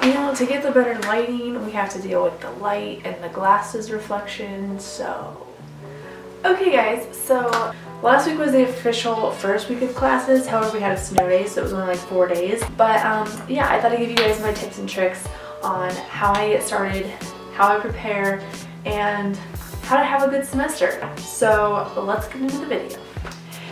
you know, to get the better lighting, we have to deal with the light and the glasses reflection, so. Okay guys, so last week was the official first week of classes. However, we had a snow day, so it was only like 4 days. But yeah, I thought I'd give you guys my tips and tricks on how I get started, how I prepare, and how to have a good semester. So let's get into the video.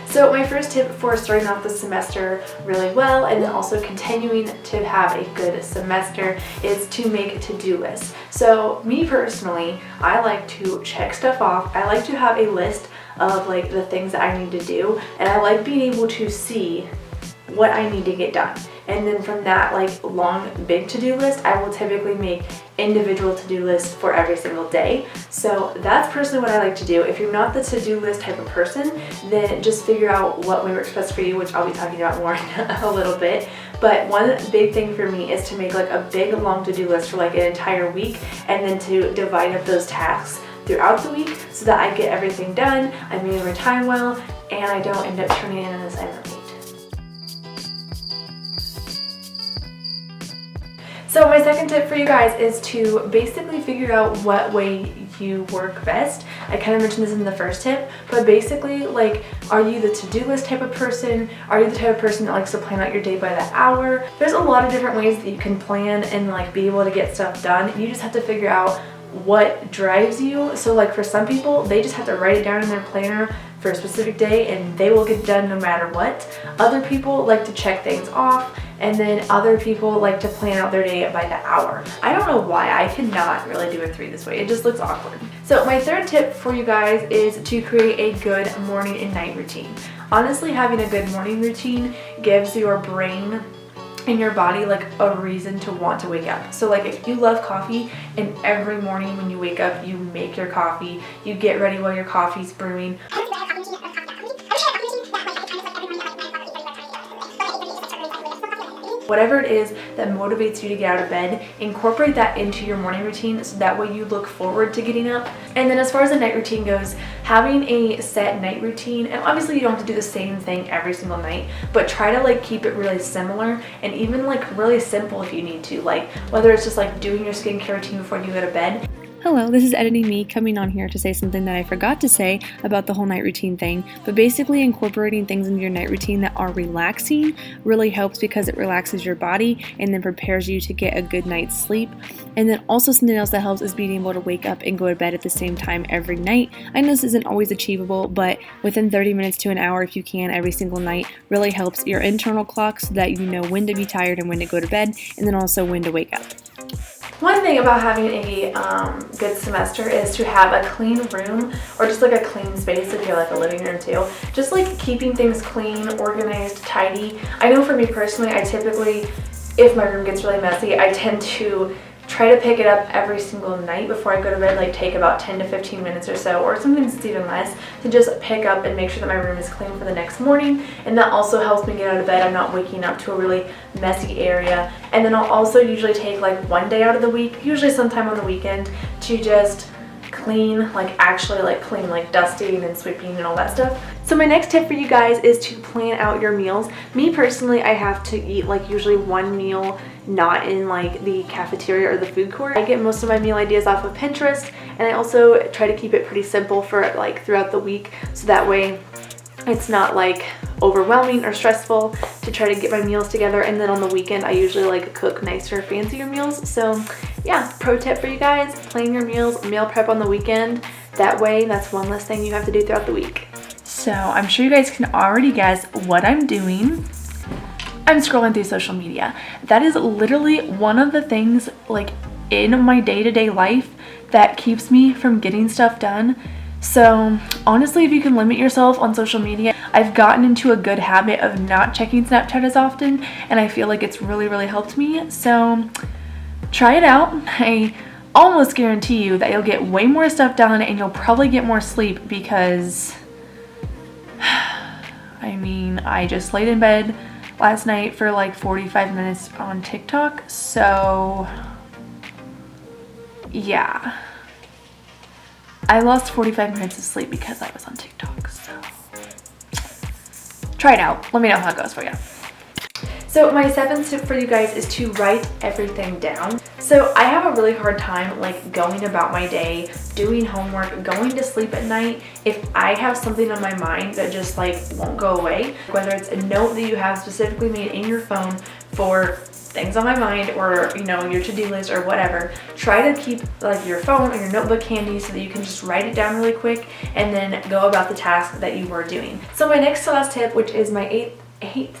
So my first tip for starting off the semester really well and then also continuing to have a good semester is to make to-do lists. So me personally, I like to check stuff off. I like to have a list of like the things that I need to do, and I like being able to see what I need to get done. And then from that like long big to-do list, I will typically make individual to-do lists for every single day. So that's personally what I like to do. If you're not the to-do list type of person, then just figure out what way works best for you, which I'll be talking about more in a little bit. But one big thing for me is to make like a big long to-do list for like an entire week, and then to divide up those tasks throughout the week so that I get everything done, I manage my time well, and I don't end up turning in an assignment late. So my second tip for you guys is to basically figure out what way you work best. I kind of mentioned this in the first tip, but basically like, are you the to-do list type of person? Are you the type of person that likes to plan out your day by the hour? There's a lot of different ways that you can plan and like be able to get stuff done. You just have to figure out what drives you. So like for some people, they just have to write it down in their planner for a specific day and they will get done no matter what. Other people like to check things off, and then other people like to plan out their day by the hour. I don't know why, I cannot really do a 3 this way. It just looks awkward. So my third tip for you guys is to create a good morning and night routine. Honestly, having a good morning routine gives your brain and your body like a reason to want to wake up. So like if you love coffee and every morning when you wake up you make your coffee, you get ready while your coffee's brewing, whatever it is that motivates you to get out of bed, incorporate that into your morning routine so that way you look forward to getting up. And then as far as the night routine goes, having a set night routine, and obviously you don't have to do the same thing every single night, but try to like keep it really similar and even like really simple if you need to, like whether it's just like doing your skincare routine before you go to bed. Hello, this is Editing Me coming on here to say something that I forgot to say about the whole night routine thing, but basically incorporating things into your night routine that are relaxing really helps because it relaxes your body and then prepares you to get a good night's sleep. And then also something else that helps is being able to wake up and go to bed at the same time every night. I know this isn't always achievable, but within 30 minutes to an hour if you can every single night really helps your internal clock so that you know when to be tired and when to go to bed, and then also when to wake up. One thing about having a good semester is to have a clean room or just like a clean space if you're like a living room too. Just like keeping things clean, organized, tidy. I know for me personally, I typically, if my room gets really messy, I tend to try to pick it up every single night before I go to bed, like take about 10 to 15 minutes or so, or sometimes it's even less, to just pick up and make sure that my room is clean for the next morning. And that also helps me get out of bed. I'm not waking up to a really messy area. And then I'll also usually take like one day out of the week, usually sometime on the weekend, to just clean, like actually like clean, like dusting and sweeping and all that stuff. So my next tip for you guys is to plan out your meals. Me personally, I have to eat like usually one meal not in like the cafeteria or the food court. I get most of my meal ideas off of Pinterest, and I also try to keep it pretty simple for like throughout the week so that way it's not like overwhelming or stressful to try to get my meals together. And then on the weekend I usually like cook nicer, fancier meals. So yeah, pro tip for you guys, plan your meals, meal prep on the weekend. That way that's one less thing you have to do throughout the week. So I'm sure you guys can already guess what I'm doing. I'm scrolling through social media. That is literally one of the things like in my day-to-day life that keeps me from getting stuff done. So honestly, if you can limit yourself on social media, I've gotten into a good habit of not checking Snapchat as often, and I feel like it's really helped me. So try it out. I almost guarantee you that you'll get way more stuff done and you'll probably get more sleep because I mean, I just laid in bed last night for like 45 minutes on TikTok, so yeah. I lost 45 minutes of sleep because I was on TikTok, so try it out. Let me know how it goes for you. So my 7th tip for you guys is to write everything down. So I have a really hard time like going about my day, doing homework, going to sleep at night if I have something on my mind that just like won't go away. Whether it's a note that you have specifically made in your phone for things on my mind, or you know, your to-do list or whatever, try to keep like your phone or your notebook handy so that you can just write it down really quick and then go about the task that you were doing. So my next to last tip, which is my eighth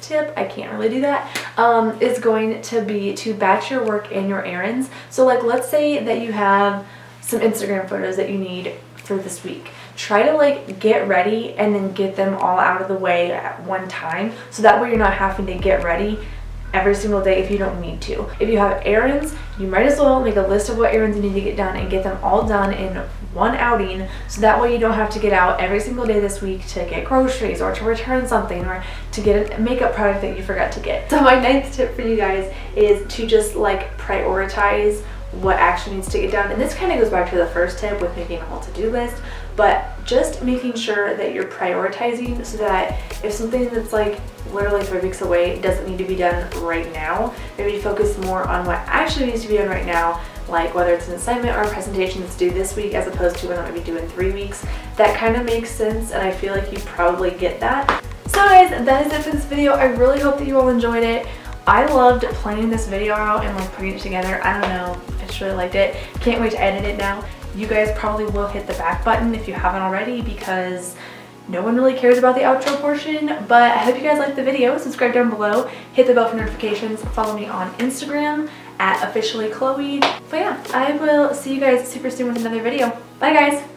tip, I can't really do that, is going to be to batch your work and your errands. So like, let's say that you have some Instagram photos that you need for this week. Try to like get ready and then get them all out of the way at one time, so that way you're not having to get ready every single day if you don't need to. If you have errands, you might as well make a list of what errands you need to get done and get them all done in one outing, so that way you don't have to get out every single day this week to get groceries or to return something or to get a makeup product that you forgot to get. So my 9th tip for you guys is to just like prioritize what actually needs to get done. And this kind of goes back to the first tip with making a whole to-do list, but just making sure that you're prioritizing so that if something that's like literally 3 weeks away doesn't need to be done right now, maybe focus more on what actually needs to be done right now, like whether it's an assignment or a presentation that's due this week as opposed to one that might be due in 3 weeks. That kind of makes sense, and I feel like you probably get that. So guys, that is it for this video. I really hope that you all enjoyed it. I loved planning this video out and like putting it together. I don't know, I just really liked it. Can't wait to edit it now. You guys probably will hit the back button if you haven't already, because no one really cares about the outro portion. But I hope you guys liked the video. Subscribe down below, hit the bell for notifications, follow me on Instagram at officiallychloe. But yeah, I will see you guys super soon with another video. Bye guys!